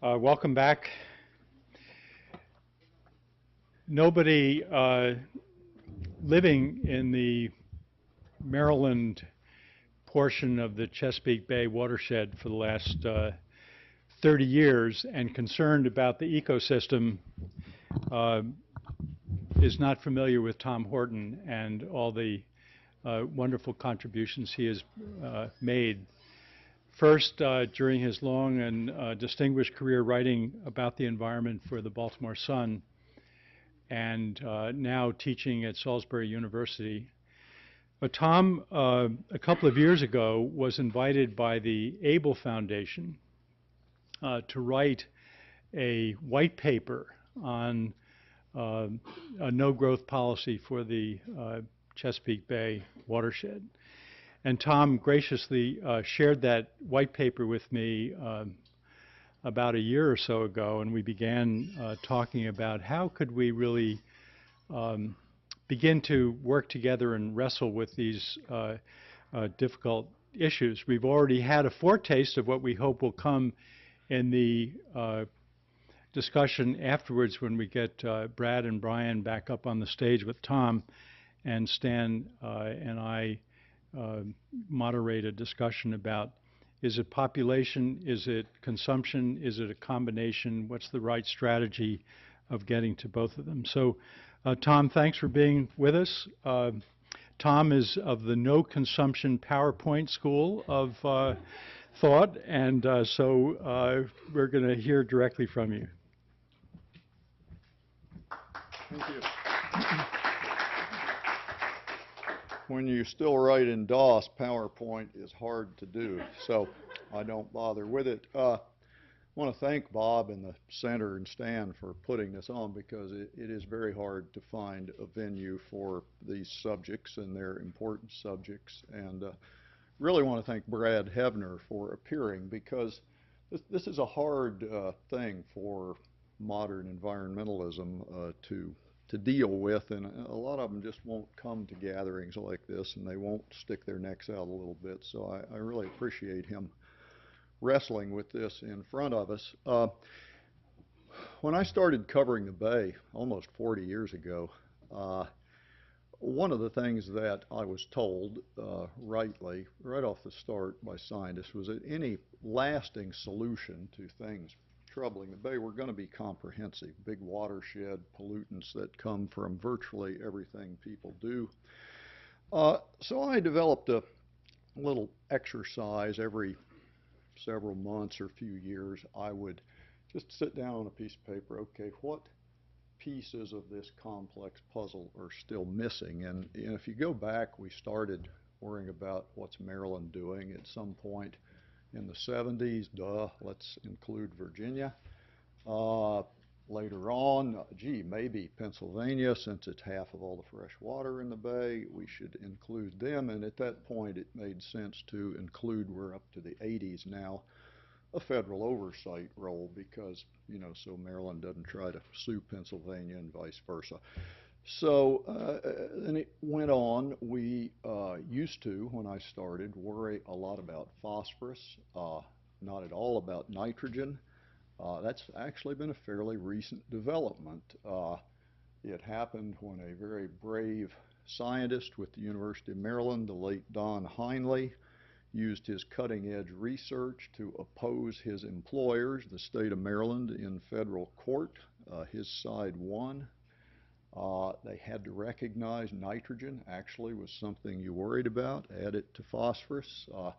Welcome back. Nobody living in the Maryland portion of the Chesapeake Bay watershed for the last 30 years and concerned about the ecosystem is not familiar with Tom Horton and all the wonderful contributions he has made. First, during his long and distinguished career writing about the environment for the Baltimore Sun, and now teaching at Salisbury University. Tom, a couple of years ago, was invited by the Able Foundation to write a white paper on a no-growth policy for the Chesapeake Bay watershed. And Tom graciously shared that white paper with me about a year or so ago, and we began talking about how could we really begin to work together and wrestle with these difficult issues. We've already had a foretaste of what we hope will come in the discussion afterwards when we get Brad and Brian back up on the stage with Tom, and Stan and I moderate a discussion about, is it population, is it consumption, is it a combination, what's the right strategy of getting to both of them. So Tom, thanks for being with us. Tom is of the no consumption PowerPoint school of thought, and so we're going to hear directly from you. Thank you. When you still write in DOS, PowerPoint is hard to do, so I don't bother with it. I want to thank Bob and the center and Stan for putting this on, because it is very hard to find a venue for these subjects, and they're important subjects. And really want to thank Brad Hebner for appearing, because this is a hard thing for modern environmentalism to deal with, and a lot of them just won't come to gatherings like this, and they won't stick their necks out a little bit. So I really appreciate him wrestling with this in front of us. When I started covering the Bay almost 40 years ago, one of the things that I was told rightly, right off the start by scientists, was that any lasting solution to things troubling the Bay were going to be comprehensive. Big watershed, pollutants that come from virtually everything people do. So I developed a little exercise every several months or few years. I would just sit down on a piece of paper, okay, what pieces of this complex puzzle are still missing? And if you go back, we started worrying about what's Maryland doing at some point in the 70s. Let's include Virginia. Later on, gee, maybe Pennsylvania, since it's half of all the fresh water in the Bay, we should include them. And at that point, it made sense to include, we're up to the 80s now, a federal oversight role, because, you know, so Maryland doesn't try to sue Pennsylvania and vice versa. So then it went on. We used to, when I started, worry a lot about phosphorus, not at all about nitrogen. That's actually been a fairly recent development. It happened when a very brave scientist with the University of Maryland, the late Don Heinley, used his cutting-edge research to oppose his employers, the state of Maryland, in federal court. His side won. They had to recognize nitrogen actually was something you worried about, add it to phosphorus. I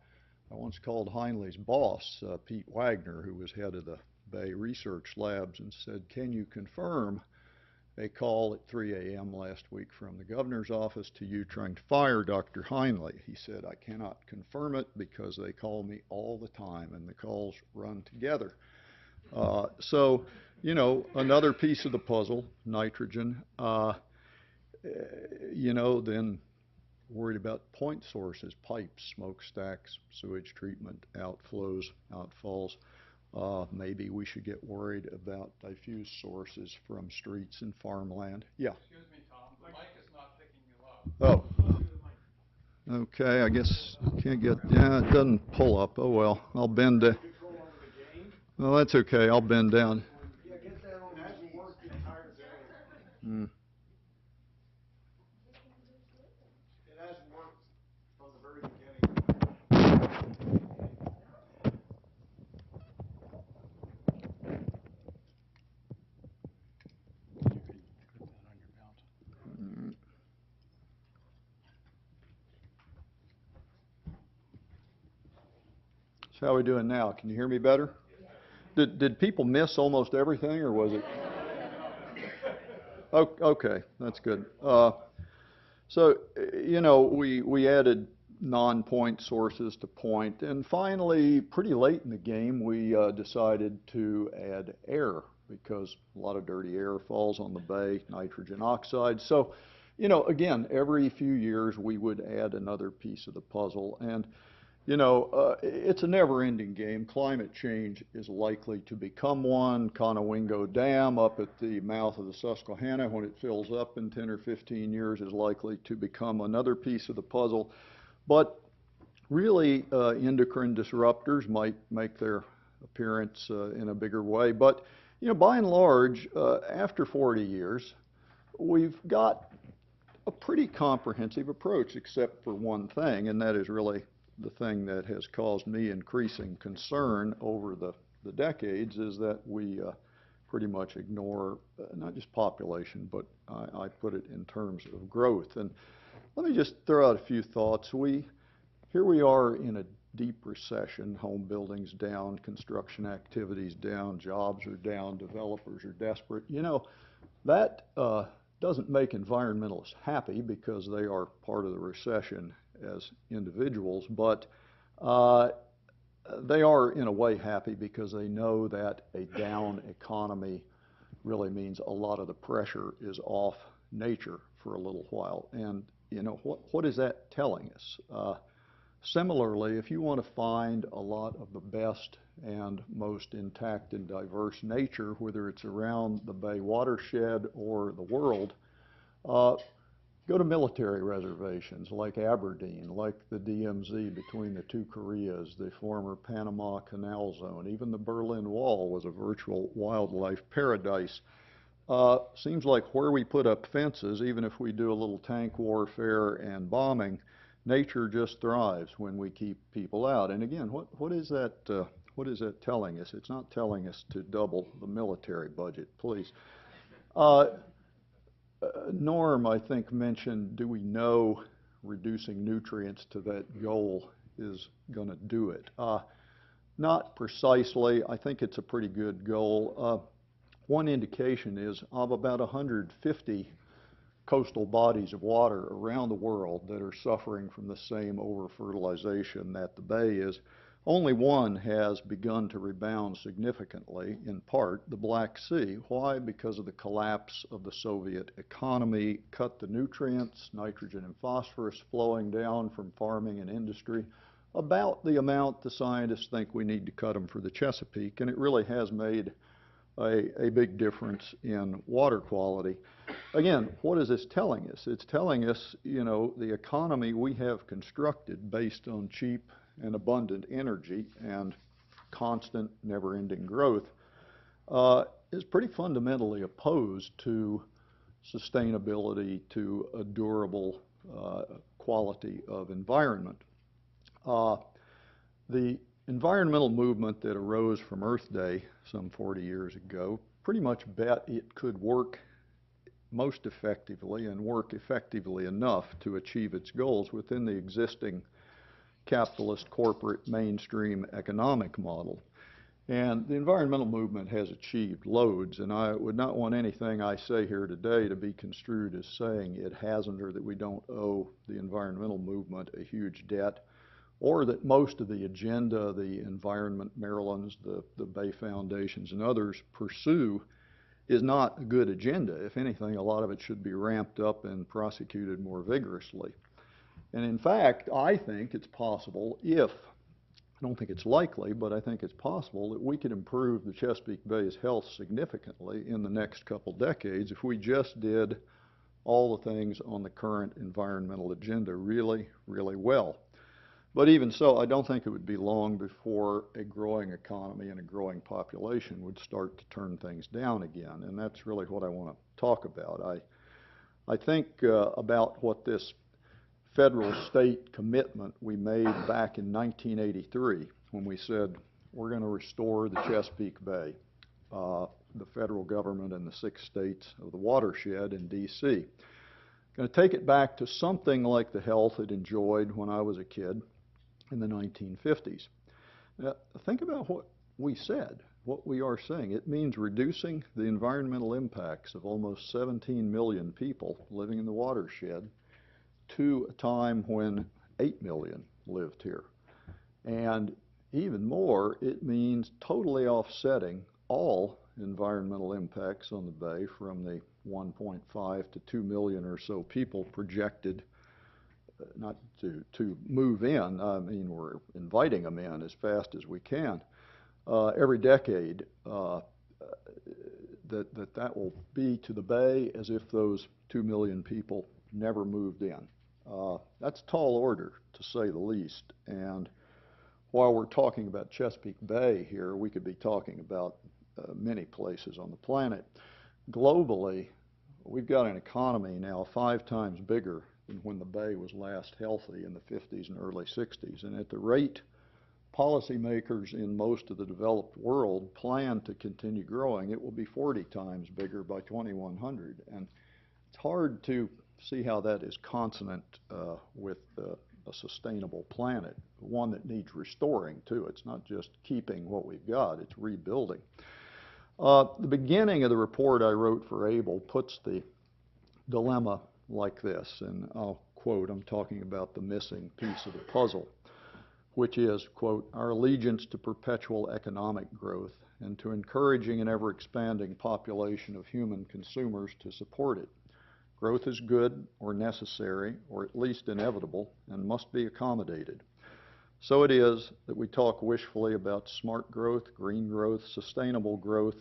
once called Heinley's boss, Pete Wagner, who was head of the Bay Research Labs, and said, can you confirm a call at 3 a.m. last week from the governor's office to you trying to fire Dr. Heinley? He said, I cannot confirm it because they call me all the time and the calls run together. So, you know, another piece of the puzzle, nitrogen. You know, then worried about point sources, pipes, smokestacks, sewage treatment, outflows, outfalls. Maybe we should get worried about diffuse sources from streets and farmland. Yeah. Excuse me, Tom. The mic is not picking you up. Oh. Okay, I guess can't get, yeah, it doesn't pull up. Oh well, I'll bend it. Well, that's okay. I'll bend down. Mm. Mm. So how are we doing now? Can you hear me better? Did people miss almost everything, or was it? Oh, okay, that's good. So, we added non-point sources to point, and finally, pretty late in the game, we decided to add air because a lot of dirty air falls on the bay, nitrogen oxide. So, again, every few years we would add another piece of the puzzle, and it's a never-ending game. Climate change is likely to become one. Conowingo Dam up at the mouth of the Susquehanna, when it fills up in 10 or 15 years, is likely to become another piece of the puzzle. But really, endocrine disruptors might make their appearance in a bigger way. But, by and large, after 40 years, we've got a pretty comprehensive approach, except for one thing, and that is really the thing that has caused me increasing concern over the decades, is that we pretty much ignore not just population, but I put it in terms of growth. And let me just throw out a few thoughts. Here we are in a deep recession, home building's down, construction activities down, jobs are down, developers are desperate. That doesn't make environmentalists happy because they are part of the recession as individuals, but they are in a way happy because they know that a down economy really means a lot of the pressure is off nature for a little while. And what is that telling us? Similarly, if you want to find a lot of the best and most intact and diverse nature, whether it's around the Bay watershed or the world, go to military reservations like Aberdeen, like the DMZ between the two Koreas, the former Panama Canal Zone. Even the Berlin Wall was a virtual wildlife paradise. Seems like where we put up fences, even if we do a little tank warfare and bombing, nature just thrives when we keep people out. And again, what is that telling us? It's not telling us to double the military budget, please. Norm, I think, mentioned, do we know reducing nutrients to that goal is going to do it? Not precisely. I think it's a pretty good goal. One indication is of about 150 coastal bodies of water around the world that are suffering from the same over-fertilization that the bay is. Only one has begun to rebound significantly, in part, the Black Sea. Why? Because of the collapse of the Soviet economy, cut the nutrients, nitrogen and phosphorus flowing down from farming and industry, about the amount the scientists think we need to cut them for the Chesapeake, and it really has made a big difference in water quality. Again, what is this telling us? It's telling us, the economy we have constructed based on cheap and abundant energy and constant, never-ending growth is pretty fundamentally opposed to sustainability, to a durable quality of environment. The environmental movement that arose from Earth Day some 40 years ago pretty much bet it could work most effectively and work effectively enough to achieve its goals within the existing capitalist corporate mainstream economic model. And the environmental movement has achieved loads, and I would not want anything I say here today to be construed as saying it hasn't, or that we don't owe the environmental movement a huge debt, or that most of the agenda the Environment Marylands, the Bay Foundations, and others pursue is not a good agenda. If anything, a lot of it should be ramped up and prosecuted more vigorously. And in fact, I think it's possible, I don't think it's likely, but I think it's possible that we could improve the Chesapeake Bay's health significantly in the next couple decades if we just did all the things on the current environmental agenda really, really well. But even so, I don't think it would be long before a growing economy and a growing population would start to turn things down again, and that's really what I want to talk about. I think about what this federal state commitment we made back in 1983 when we said we're going to restore the Chesapeake Bay, the federal government and the 6 states of the watershed in D.C. Going to take it back to something like the health it enjoyed when I was a kid in the 1950s. Now, think about what we said, what we are saying. It means reducing the environmental impacts of almost 17 million people living in the watershed to a time when 8 million lived here. And even more, it means totally offsetting all environmental impacts on the bay from the 1.5 to 2 million or so people projected not to move in. I mean, we're inviting them in as fast as we can. Every decade, that will be to the bay as if those 2 million people never moved in. That's tall order, to say the least. And while we're talking about Chesapeake Bay here, we could be talking about many places on the planet. Globally, we've got an economy now 5 times bigger than when the bay was last healthy in the 50s and early 60s. And at the rate policymakers in most of the developed world plan to continue growing, it will be 40 times bigger by 2100. And it's hard to see how that is consonant with a sustainable planet, one that needs restoring too. It's not just keeping what we've got, it's rebuilding. The beginning of the report I wrote for Able puts the dilemma like this, and I'll quote, I'm talking about the missing piece of the puzzle, which is, quote, our allegiance to perpetual economic growth and to encouraging an ever-expanding population of human consumers to support it. Growth is good or necessary or at least inevitable and must be accommodated. So it is that we talk wishfully about smart growth, green growth, sustainable growth,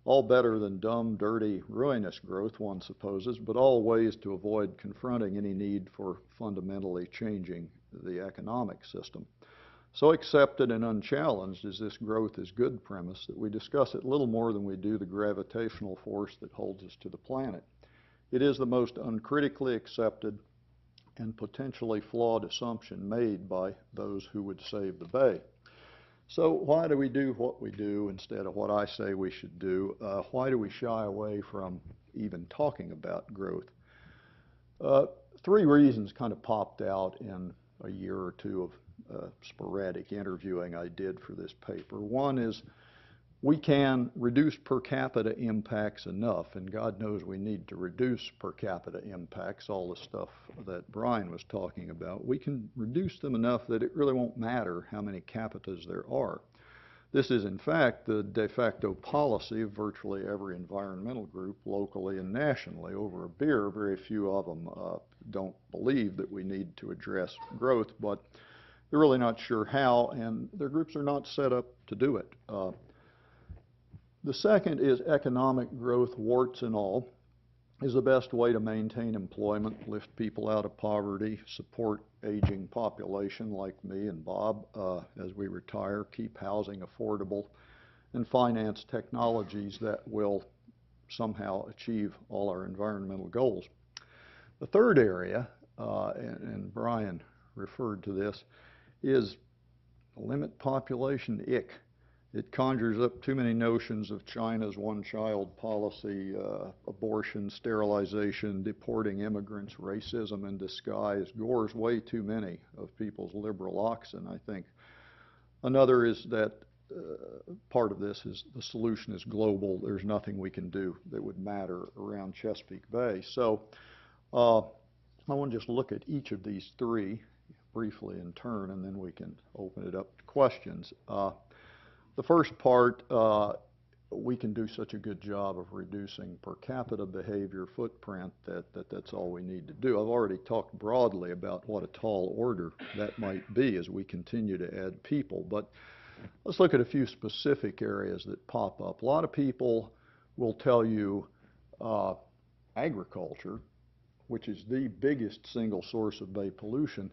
all better than dumb, dirty, ruinous growth, one supposes, but all ways to avoid confronting any need for fundamentally changing the economic system. So accepted and unchallenged is this growth is good premise that we discuss it little more than we do the gravitational force that holds us to the planet. It is the most uncritically accepted and potentially flawed assumption made by those who would save the bay. So why do we do what we do instead of what I say we should do? Why do we shy away from even talking about growth? 3 reasons kind of popped out in a year or 2 of sporadic interviewing I did for this paper. One is we can reduce per capita impacts enough, and God knows we need to reduce per capita impacts, all the stuff that Brian was talking about. We can reduce them enough that it really won't matter how many capitas there are. This is, in fact, the de facto policy of virtually every environmental group, locally and nationally. Over a beer, very few of them don't believe that we need to address growth, but they're really not sure how, and their groups are not set up to do it. The second is economic growth, warts and all, is the best way to maintain employment, lift people out of poverty, support aging population like me and Bob as we retire, keep housing affordable, and finance technologies that will somehow achieve all our environmental goals. The third area, and Brian referred to this, is limit population ick. It conjures up too many notions of China's one-child policy, abortion, sterilization, deporting immigrants, racism in disguise, gores way too many of people's liberal oxen, I think. Another is that part of this is the solution is global. There's nothing we can do that would matter around Chesapeake Bay. So I want to just look at each of these 3 briefly in turn, and then we can open it up to questions. The first part, we can do such a good job of reducing per capita behavior footprint that's all we need to do. I've already talked broadly about what a tall order that might be as we continue to add people, but let's look at a few specific areas that pop up. A lot of people will tell you agriculture, which is the biggest single source of bay pollution,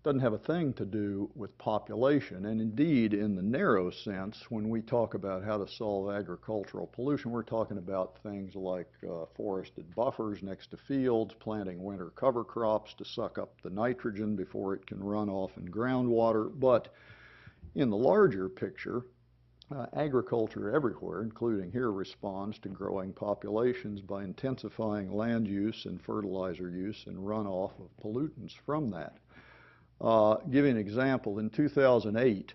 doesn't have a thing to do with population. And indeed, in the narrow sense, when we talk about how to solve agricultural pollution, we're talking about things like forested buffers next to fields, planting winter cover crops to suck up the nitrogen before it can run off in groundwater. But in the larger picture, agriculture everywhere, including here, responds to growing populations by intensifying land use and fertilizer use and runoff of pollutants from that. Give you an example, in 2008,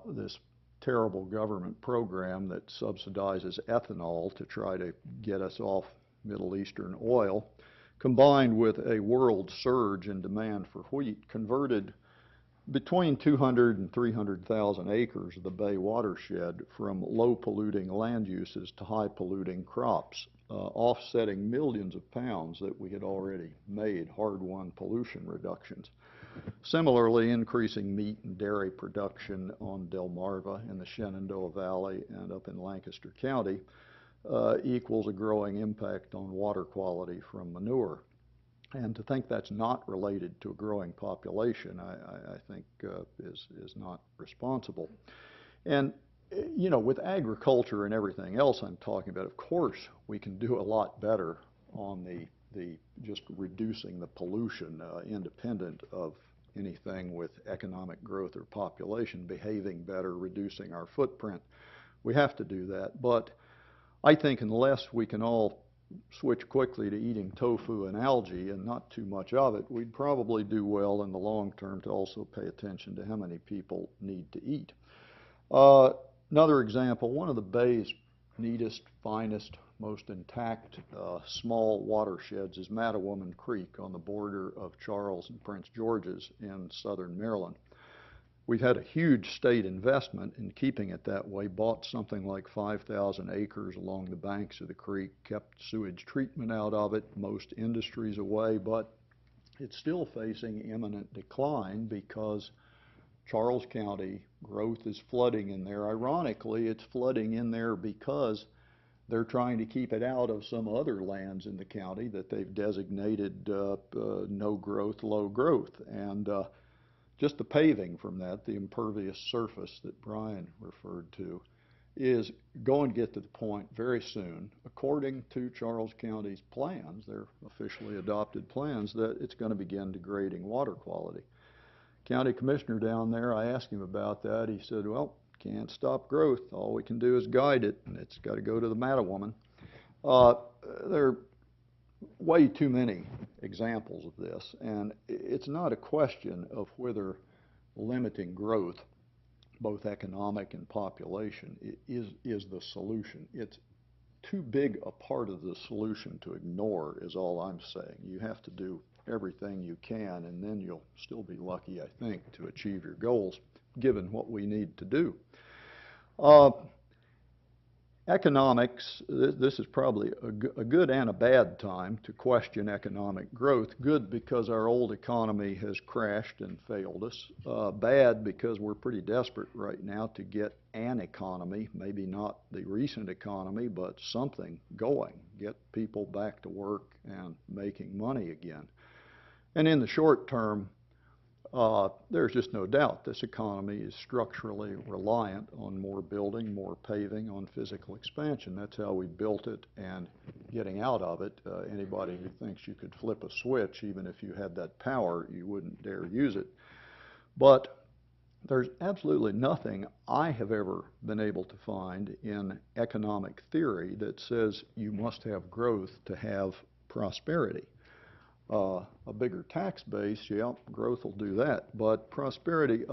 this terrible government program that subsidizes ethanol to try to get us off Middle Eastern oil, combined with a world surge in demand for wheat, converted between 200 and 300,000 acres of the Bay watershed from low polluting land uses to high polluting crops, offsetting millions of pounds that we had already made hard-won pollution reductions. Similarly, increasing meat and dairy production on Delmarva in the Shenandoah Valley and up in Lancaster County equals a growing impact on water quality from manure. And to think that's not related to a growing population, I think is not responsible. And you know, with agriculture and everything else I'm talking about, of course, we can do a lot better on the just reducing the pollution independent of anything with economic growth or population, behaving better, reducing our footprint. We have to do that. But I think unless we can all switch quickly to eating tofu and algae and not too much of it, we'd probably do well in the long term to also pay attention to how many people need to eat. Another example, one of the Bay's neatest, finest, most intact small watersheds is Mattawoman Creek on the border of Charles and Prince George's in southern Maryland. We've had a huge state investment in keeping it that way, bought something like 5,000 acres along the banks of the creek, kept sewage treatment out of it, most industries away, but it's still facing imminent decline because Charles County growth is flooding in there. Ironically, it's flooding in there because they're trying to keep it out of some other lands in the county that they've designated no growth, low growth. And just the paving from that, the impervious surface that Brian referred to, is going to get to the point very soon, according to Charles County's plans, their officially adopted plans, that it's going to begin degrading water quality. County commissioner down there, I asked him about that. He said, well, can't stop growth. All we can do is guide it, and it's got to go to the Mattawoman. There are way too many examples of this, and it's not a question of whether limiting growth, both economic and population, is the solution. It's too big a part of the solution to ignore is all I'm saying. You have to do everything you can, and then you'll still be lucky, I think, to achieve your goals, given what we need to do. Economics, this is probably a good and a bad time to question economic growth. Good because our old economy has crashed and failed us. Bad because we're pretty desperate right now to get an economy, maybe not the recent economy, but something going, get people back to work and making money again. And in the short term, there's just no doubt this economy is structurally reliant on more building, more paving, on physical expansion. That's how we built it, and getting out of it, anybody who thinks you could flip a switch, even if you had that power, you wouldn't dare use it. But there's absolutely nothing I have ever been able to find in economic theory that says you must have growth to have prosperity. A bigger tax base, yeah, growth will do that. But prosperity,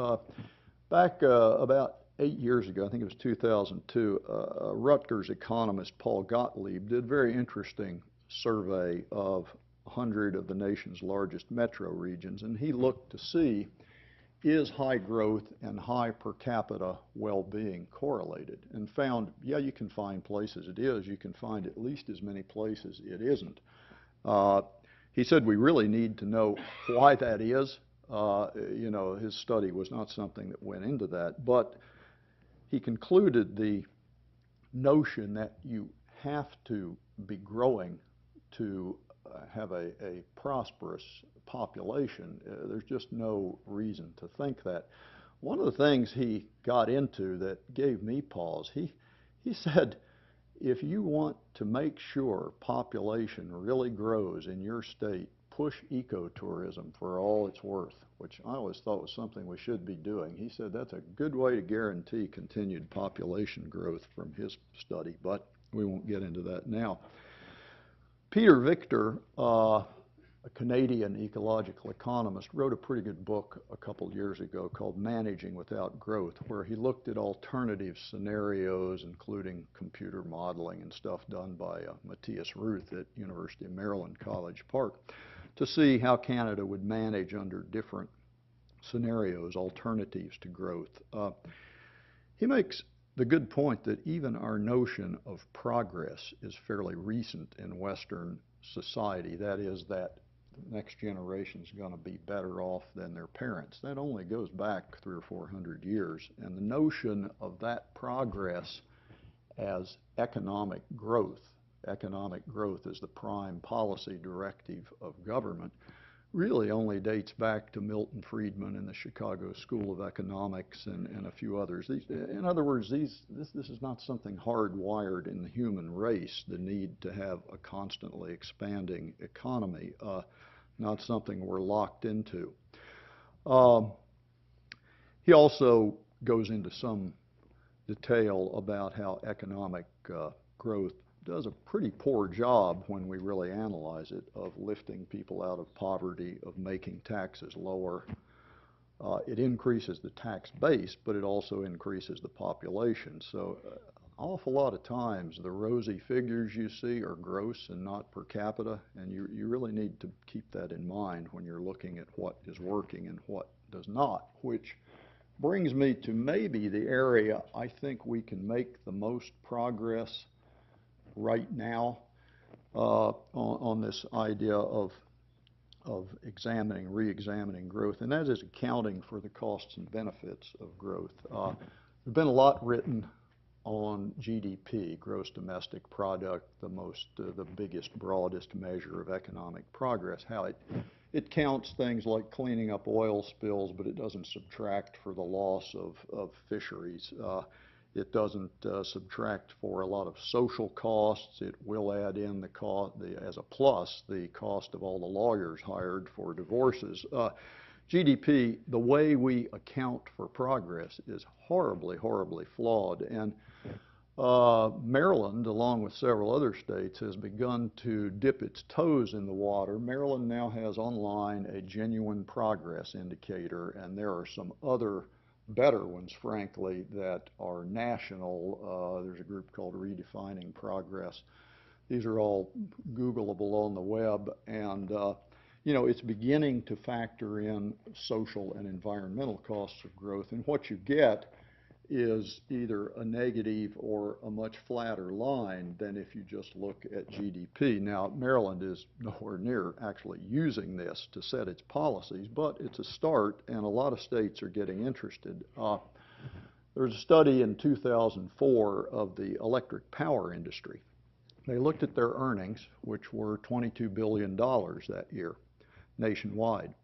back about 8 years ago, I think it was 2002, Rutgers economist Paul Gottlieb did a very interesting survey of 100 of the nation's largest metro regions, and he looked to see, is high growth and high per capita well-being correlated, and found, yeah, you can find places it is, you can find at least as many places it isn't. He said we really need to know why that is. You know, his study was not something that went into that, but he concluded the notion that you have to be growing to have a prosperous population. There's just no reason to think that. One of the things he got into that gave me pause, he said, if you want to make sure population really grows in your state, push ecotourism for all it's worth, which I always thought was something we should be doing. He said that's a good way to guarantee continued population growth from his study, but we won't get into that now. Peter Victor, a Canadian ecological economist, wrote a pretty good book a couple years ago called Managing Without Growth, where he looked at alternative scenarios, including computer modeling and stuff done by Matthias Ruth at University of Maryland, College Park, to see how Canada would manage under different scenarios, alternatives to growth. He makes the good point that even our notion of progress is fairly recent in Western society. That is, that the next generation is going to be better off than their parents. That only goes back 300 or 400 years. And the notion of that progress as economic growth is the prime policy directive of government, really only dates back to Milton Friedman and the Chicago School of Economics and a few others. In other words, this is not something hardwired in the human race, the need to have a constantly expanding economy, not something we're locked into. He also goes into some detail about how economic growth does a pretty poor job, when we really analyze it, of lifting people out of poverty, of making taxes lower. It increases the tax base, but it also increases the population. So an awful lot of times the rosy figures you see are gross and not per capita, and you really need to keep that in mind when you're looking at what is working and what does not, which brings me to maybe the area I think we can make the most progress right now on this idea of re-examining growth, and that is accounting for the costs and benefits of growth. There's been a lot written on GDP, gross domestic product, the biggest, broadest measure of economic progress, how it counts things like cleaning up oil spills, but it doesn't subtract for the loss of fisheries. It doesn't subtract for a lot of social costs. It will add in the cost, as a plus, the cost of all the lawyers hired for divorces. GDP, the way we account for progress, is horribly, horribly flawed. And Maryland, along with several other states, has begun to dip its toes in the water. Maryland now has online a genuine progress indicator, and there are some other better ones, frankly, that are national. There's a group called Redefining Progress. These are all Googleable on the web, and you know, it's beginning to factor in social and environmental costs of growth, and what you get is either a negative or a much flatter line than if you just look at GDP. Now, Maryland is nowhere near actually using this to set its policies, but it's a start, and a lot of states are getting interested. There was a study in 2004 of the electric power industry. They looked at their earnings, which were $22 billion that year nationwide.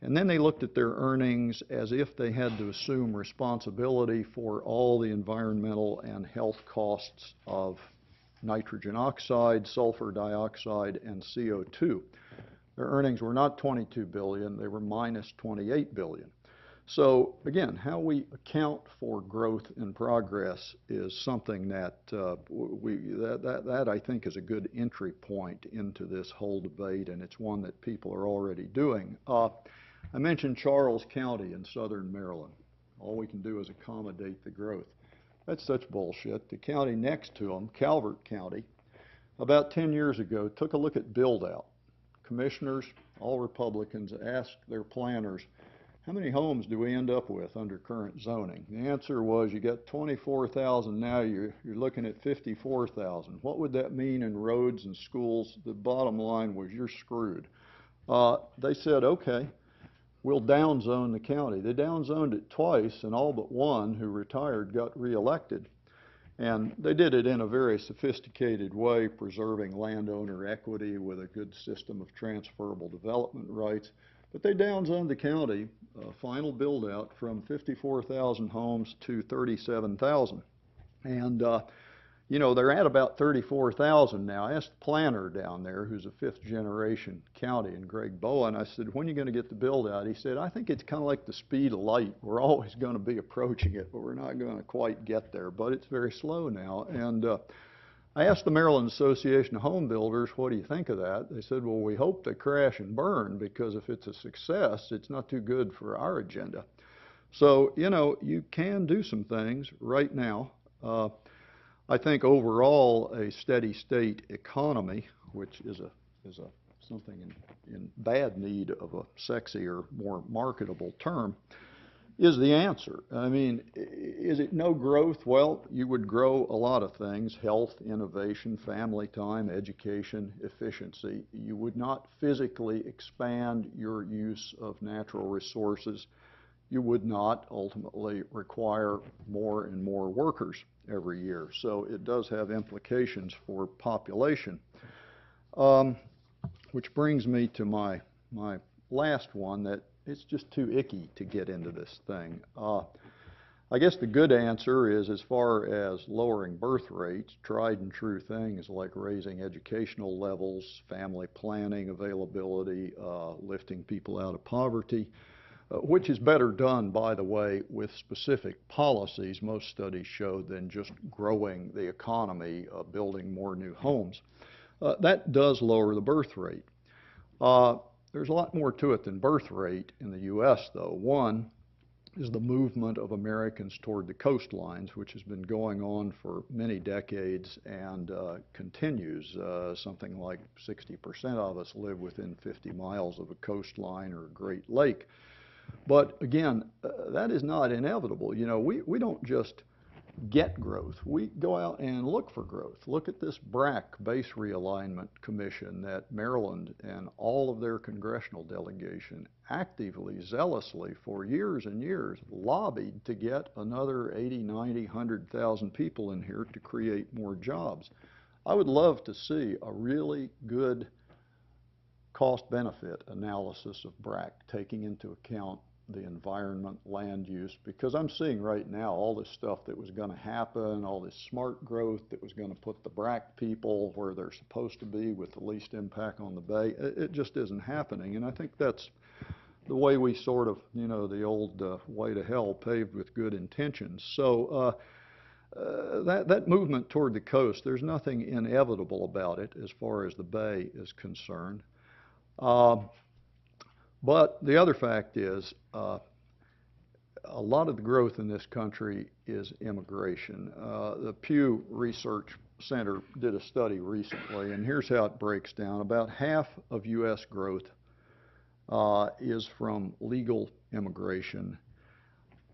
And then they looked at their earnings as if they had to assume responsibility for all the environmental and health costs of nitrogen oxide, sulfur dioxide, and CO2. Their earnings were not $22 billion, they were minus $28 billion. So again, how we account for growth and progress is something that that I think is a good entry point into this whole debate, and it's one that people are already doing. I mentioned Charles County in southern Maryland. All we can do is accommodate the growth. That's such bullshit. The county next to them, Calvert County, about 10 years ago, took a look at build-out. Commissioners, all Republicans, asked their planners, how many homes do we end up with under current zoning? The answer was, you got 24,000 now, you're looking at 54,000. What would that mean in roads and schools? The bottom line was, you're screwed. They said, okay, we'll downzone the county. They downzoned it twice, and all but one who retired got reelected. And they did it in a very sophisticated way, preserving landowner equity with a good system of transferable development rights. But they downsized the county, final build out from 54,000 homes to 37,000. And you know, they're at about 34,000 now. I asked the planner down there, who's a fifth generation county, and Greg Bowen, I said, when are you going to get the build out? He said, I think it's kind of like the speed of light. We're always going to be approaching it, but we're not going to quite get there. But it's very slow now. And I asked the Maryland Association of Home Builders, what do you think of that? They said, well, we hope they crash and burn, because if it's a success, it's not too good for our agenda. So, you know, you can do some things right now. I think overall a steady state economy, which is something in bad need of a sexier, more marketable term, is the answer. I mean, is it no growth? Well, you would grow a lot of things: health, innovation, family time, education, efficiency. You would not physically expand your use of natural resources. You would not ultimately require more and more workers every year. So it does have implications for population. Which brings me to my last one, that it's just too icky to get into this thing. I guess the good answer is, as far as lowering birth rates, tried and true things like raising educational levels, family planning availability, lifting people out of poverty, which is better done, by the way, with specific policies, most studies show, than just growing the economy, building more new homes. That does lower the birth rate. There's a lot more to it than birth rate in the U.S., though. One is the movement of Americans toward the coastlines, which has been going on for many decades and continues. Something like 60% of us live within 50 miles of a coastline or a Great Lake. But again, that is not inevitable. You know, we don't just get growth. We go out and look for growth. Look at this BRAC, Base Realignment Commission, that Maryland and all of their congressional delegation actively, zealously, for years and years, lobbied to get another 80, 90, 100,000 people in here to create more jobs. I would love to see a really good cost-benefit analysis of BRAC, taking into account the environment, land use, because I'm seeing right now all this stuff that was going to happen, all this smart growth that was going to put the BRAC people where they're supposed to be with the least impact on the bay. It just isn't happening, and I think that's the way we sort of, you know, the old way to hell paved with good intentions. So that movement toward the coast, there's nothing inevitable about it as far as the bay is concerned. But the other fact is, a lot of the growth in this country is immigration. The Pew Research Center did a study recently, and here's how it breaks down. About half of U.S. growth is from legal immigration.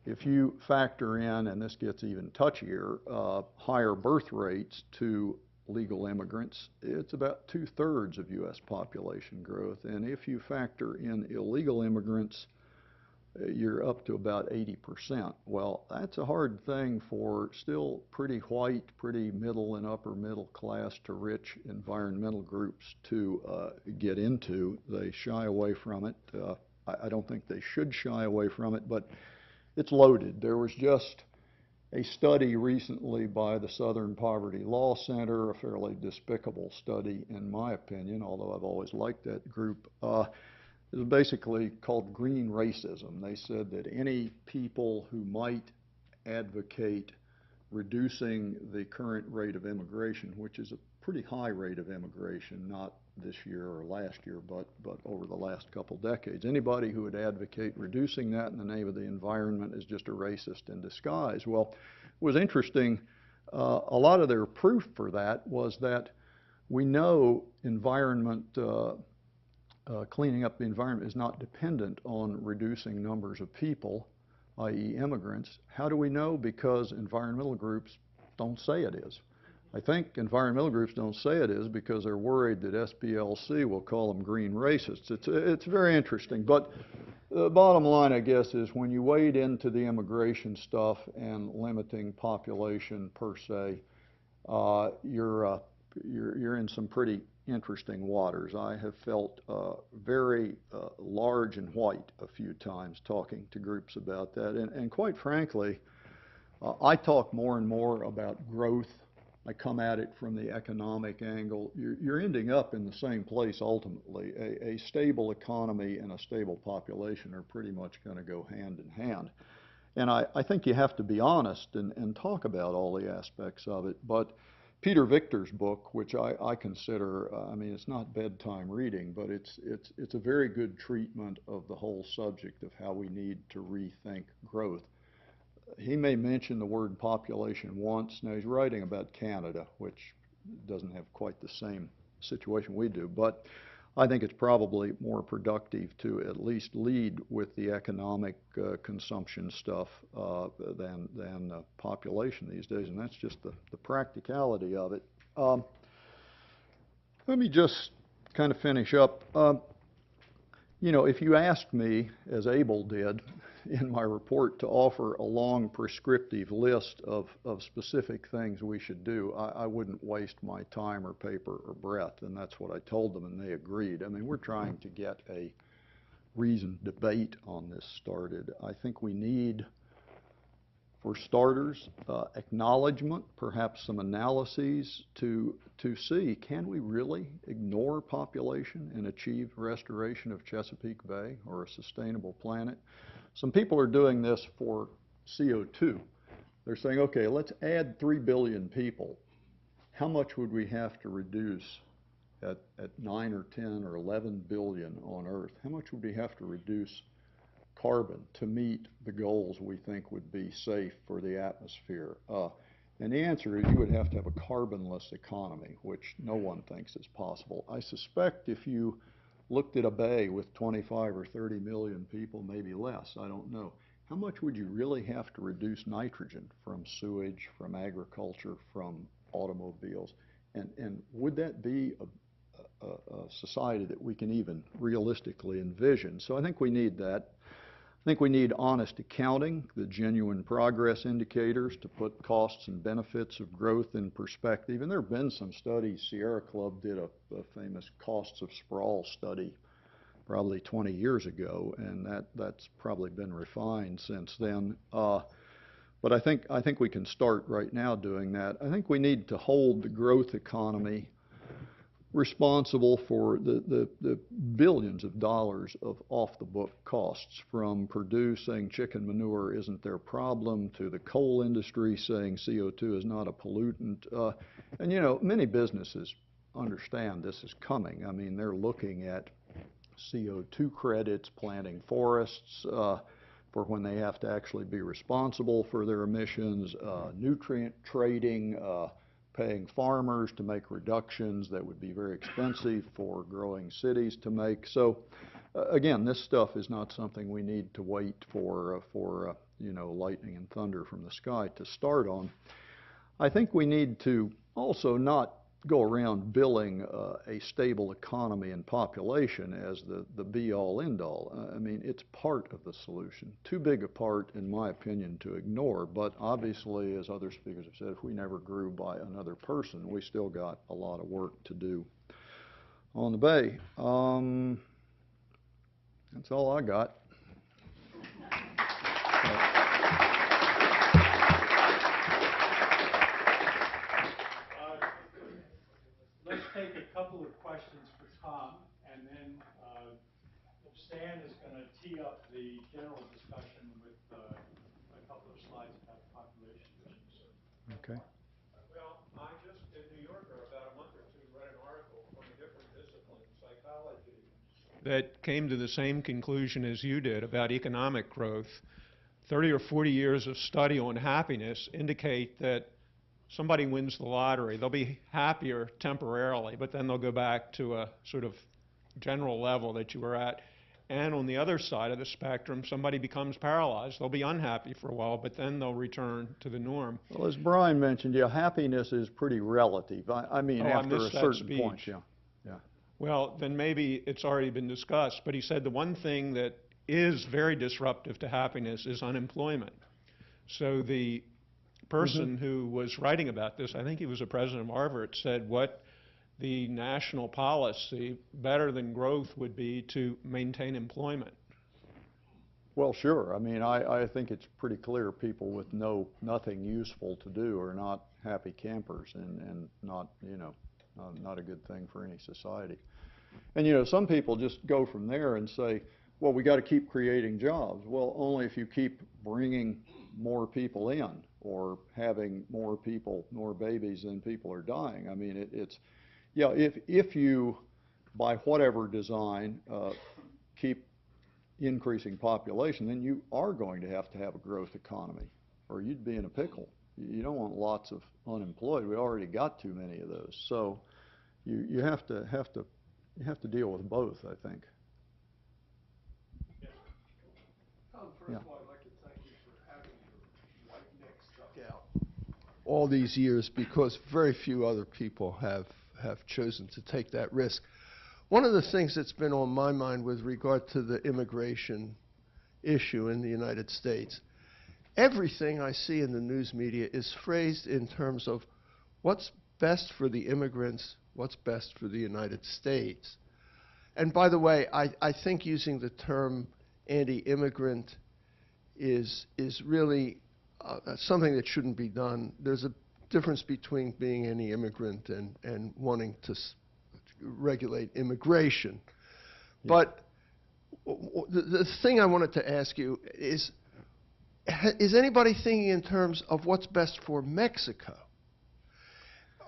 If you factor in, and this gets even touchier, higher birth rates to legal immigrants, it's about 2/3 of U.S. population growth. And if you factor in illegal immigrants, you're up to about 80%. Well, that's a hard thing for still pretty white, pretty middle and upper middle class to rich environmental groups to get into. They shy away from it. I don't think they should shy away from it, but it's loaded. There was just a study recently by the Southern Poverty Law Center, a fairly despicable study in my opinion, although I've always liked that group. It was basically called green racism. They said that any people who might advocate reducing the current rate of immigration, which is a pretty high rate of immigration, not this year or last year, but over the last couple decades. Anybody who would advocate reducing that in the name of the environment is just a racist in disguise. Well, it was interesting. A lot of their proof for that was that we know cleaning up the environment is not dependent on reducing numbers of people, i.e. immigrants. How do we know? Because environmental groups don't say it is. I think environmental groups don't say it is because they're worried that SPLC will call them green racists. It's very interesting. But the bottom line, I guess, is when you wade into the immigration stuff and limiting population per se, you're in some pretty interesting waters. I have felt very large and white a few times talking to groups about that. And quite frankly, I talk more and more about growth. I come at it from the economic angle. You're ending up in the same place ultimately. A stable economy and a stable population are pretty much going to go hand in hand. And I think you have to be honest and talk about all the aspects of it. But Peter Victor's book, which I consider, I mean, it's not bedtime reading, but it's a very good treatment of the whole subject of how we need to rethink growth. He may mention the word population once. Now, he's writing about Canada, which doesn't have quite the same situation we do, but I think it's probably more productive to at least lead with the economic consumption stuff than population these days, and that's just the practicality of it. Let me just kind of finish up. You know, if you asked me, as Abel did in my report, to offer a long prescriptive list of specific things we should do, I wouldn't waste my time or paper or breath, and that's what I told them, and they agreed. I mean, we're trying to get a reasoned debate on this started. I think we need, for starters, acknowledgement, perhaps some analyses to see, can we really ignore population and achieve restoration of Chesapeake Bay or a sustainable planet? Some people are doing this for CO2. They're saying, okay, let's add 3 billion people. How much would we have to reduce at 9 or 10 or 11 billion on Earth? How much would we have to reduce carbon to meet the goals we think would be safe for the atmosphere? And the answer is you would have to have a carbonless economy, which no one thinks is possible. I suspect if you looked at a bay with 25 or 30 million people, maybe less, I don't know, how much would you really have to reduce nitrogen from sewage, from agriculture, from automobiles? And would that be a society that we can even realistically envision? So I think we need that. I think we need honest accounting, the genuine progress indicators to put costs and benefits of growth in perspective. And there have been some studies. Sierra Club did a famous costs of sprawl study probably 20 years ago, and that's probably been refined since then. But I think we can start right now doing that. I think we need to hold the growth economy responsible for the billions of dollars of off-the-book costs, from Purdue saying chicken manure isn't their problem to the coal industry saying CO2 is not a pollutant. And you know, many businesses understand this is coming. I mean, they're looking at CO2 credits, planting forests for when they have to actually be responsible for their emissions, nutrient trading, paying farmers to make reductions that would be very expensive for growing cities to make. So again, this stuff is not something we need to wait for you know, lightning and thunder from the sky to start on. I think we need to also not go around billing a stable economy and population as the be-all, end-all. I mean, it's part of the solution. Too big a part, in my opinion, to ignore. But obviously, as other speakers have said, if we never grew by another person, we still got a lot of work to do on the Bay. That's all I got. Let's take a couple of questions for Tom, and then Stan is going to tee up the general discussion with a couple of slides about population issues. Okay. Well, I just, in New Yorker, about a month or two, read an article from a different discipline, psychology, that came to the same conclusion as you did about economic growth. 30 or 40 years of study on happiness indicate that somebody wins the lottery. They'll be happier temporarily, but then they'll go back to a sort of general level that you were at. And on the other side of the spectrum, somebody becomes paralyzed. They'll be unhappy for a while, but then they'll return to the norm. Well, as Brian mentioned, yeah, happiness is pretty relative. I mean, Oh, I after a missed that certain point, speech. yeah. Well, then maybe it's already been discussed, but he said the one thing that is very disruptive to happiness is unemployment. So the person who was writing about this, I think he was a president of Harvard, said what the national policy, better than growth, would be to maintain employment. Well, sure. I mean, I think it's pretty clear people with nothing useful to do are not happy campers and not, not a good thing for any society. And, some people just go from there and say, well, we got to keep creating jobs. Well, only if you keep bringing more people in or having more people, more babies than people are dying. I mean, if you, by whatever design, keep increasing population, then you are going to have a growth economy, or you'd be in a pickle. You don't want lots of unemployed. We already got too many of those. So you have to deal with both, I think. Tom, first Yeah. of all, I'd like to thank you for having your white neck stuck out all these years, because very few other people have chosen to take that risk. One of the things that's been on my mind with regard to the immigration issue in the United States, everything I see in the news media is phrased in terms of what's best for the immigrants, what's best for the United States. And by the way, I think using the term anti-immigrant is really something that shouldn't be done. There's a difference between being anti-immigrant and wanting to regulate immigration. Yeah. But the thing I wanted to ask you is anybody thinking in terms of what's best for Mexico?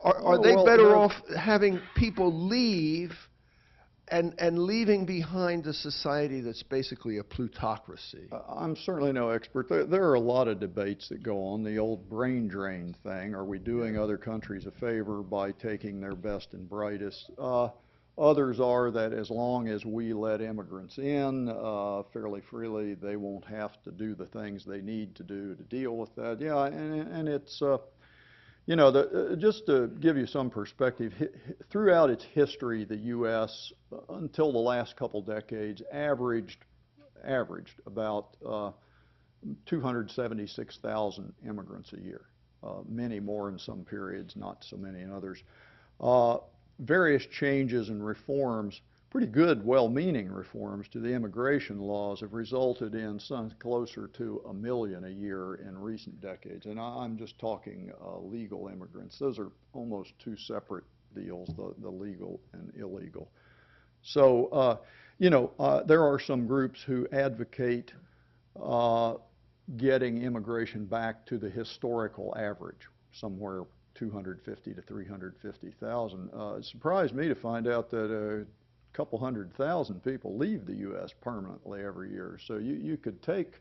Are they better off having people leave and leaving behind a society that's basically a plutocracy? I'm certainly no expert. There are a lot of debates that go on. The old brain drain thing. Are we doing other countries a favor by taking their best and brightest? Others are that as long as we let immigrants in fairly freely, they won't have to do the things they need to do to deal with that. Yeah, and it's just to give you some perspective, throughout its history, the U.S., until the last couple decades, averaged about 276,000 immigrants a year. Many more in some periods, not so many in others. Various changes and reforms, pretty good, well-meaning reforms to the immigration laws, have resulted in some closer to 1 million a year in recent decades. And I'm just talking legal immigrants. Those are almost two separate deals, the legal and illegal. So, there are some groups who advocate getting immigration back to the historical average, somewhere 250 to 350,000. It surprised me to find out that a couple 100,000 people leave the U.S. permanently every year. So you could take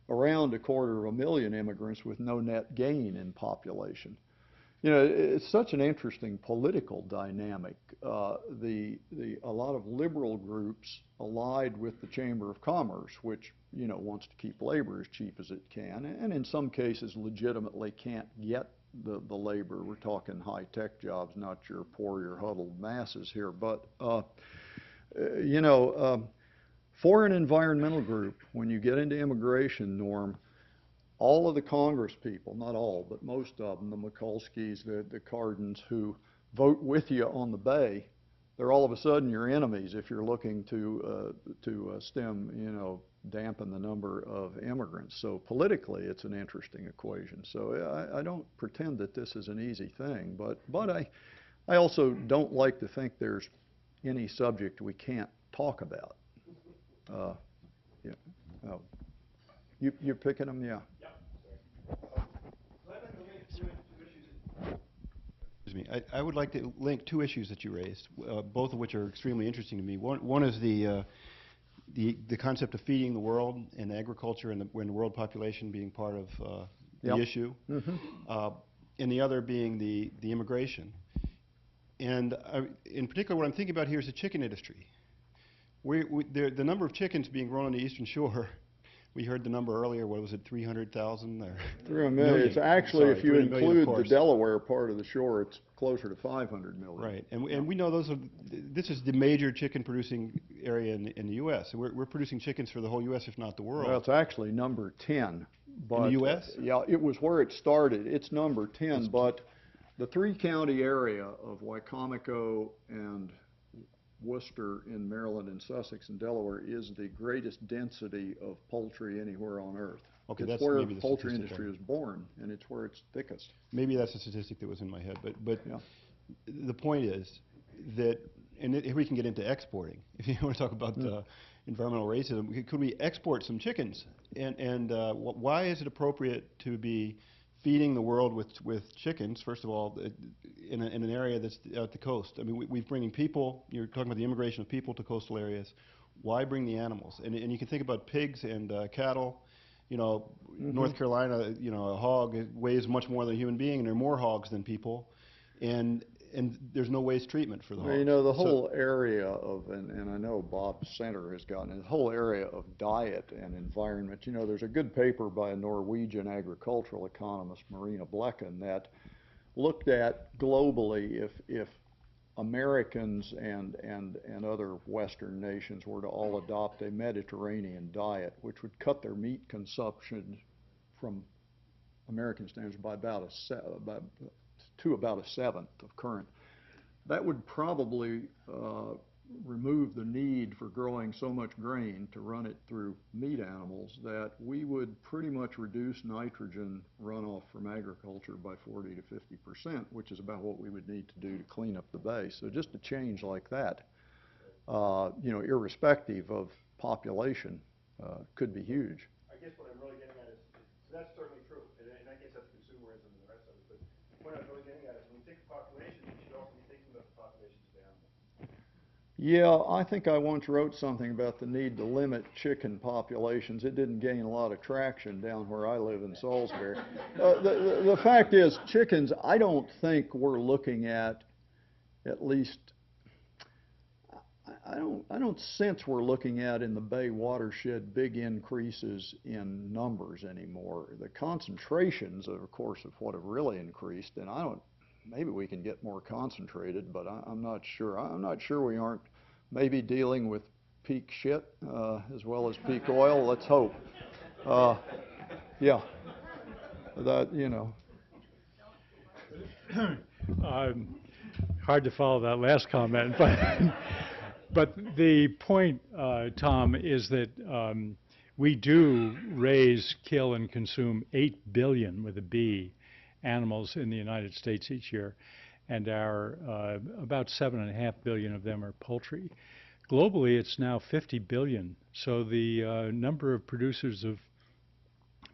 around 250,000 immigrants with no net gain in population. It's such an interesting political dynamic. A lot of liberal groups allied with the Chamber of Commerce, which wants to keep labor as cheap as it can, and in some cases legitimately can't get the labor. We're talking high-tech jobs, not your poor, your huddled masses here. But for an environmental group, when you get into immigration, Norm, all of the Congress people, not all, but most of them, the Mikulskis, the Cardins, who vote with you on the Bay, they're all of a sudden your enemies if you're looking to dampen the number of immigrants. So politically, it's an interesting equation. So I don't pretend that this is an easy thing, but I also don't like to think there's any subject we can't talk about. You're picking them, yeah. Excuse me. I would like to link two issues that you raised, both of which are extremely interesting to me. One is the concept of feeding the world and agriculture and the world population being part of the issue, and the other being the immigration. And in particular, what I'm thinking about here is the chicken industry, The number of chickens being grown on the Eastern Shore, we heard the number earlier, what was it, 300,000 or? 300 million. It's actually, Sorry, if you 300 million, of include the course. Delaware part of the shore, it's closer to 500 million. Right, and we know this is the major chicken producing area in the U.S. And we're producing chickens for the whole U.S., if not the world. Well, it's actually number 10. But, in the U.S.? Yeah, it was where it started. It's number 10, but the three-county area of Wicomico and Worcester in Maryland and Sussex and Delaware is the greatest density of poultry anywhere on earth. Okay, it's that's where maybe the the poultry statistic industry is born, and it's where it's thickest. Maybe that's a statistic that was in my head, but Yeah. the point is that, and if we can get into exporting, if you want to talk about environmental racism, could we export some chickens? And why is it appropriate to be feeding the world with chickens, first of all, in an area that's at the coast? I mean, we're bringing people, you're talking about the immigration of people to coastal areas. Why bring the animals? And you can think about pigs and cattle. You know, North Carolina, you know, a hog weighs much more than a human being, and there are more hogs than people. And there's no waste treatment for the hogs. Well, you know, the whole area of, and I know Bob Center has gotten it, the whole area of diet and environment. You know, there's a good paper by a Norwegian agricultural economist, Marina Blekken, that looked at globally if Americans and other Western nations were to all adopt a Mediterranean diet, which would cut their meat consumption from American standards by about a seventh of current. That would probably remove the need for growing so much grain to run it through meat animals that we would pretty much reduce nitrogen runoff from agriculture by 40 to 50%, which is about what we would need to do to clean up the bay. So just a change like that, you know, irrespective of population, could be huge. I guess what I'm really getting at is that's certainly true, and I guess that's consumerism and the rest of it, but the point I'm really getting at is when we think of population, we should also be thinking about the populations of animals. Yeah, I think I once wrote something about the need to limit chicken populations. It didn't gain a lot of traction down where I live in Salisbury. The fact is, chickens, I don't think we're looking at least, I don't sense we're looking at in the Bay watershed big increases in numbers anymore. The concentrations, of course, of what have really increased, and maybe we can get more concentrated, but I'm not sure. I'm not sure we aren't maybe dealing with peak shit as well as peak oil. Let's hope. Yeah, that, you know. Hard to follow that last comment, but the point, Tom, is that we do raise, kill, and consume 8 billion with a B animals in the United States each year, and about 7.5 billion of them are poultry. Globally, it's now 50 billion. So the number of producers of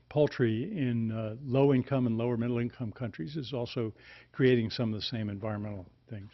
poultry in low-income and lower middle-income countries is also creating some of the same environmental things.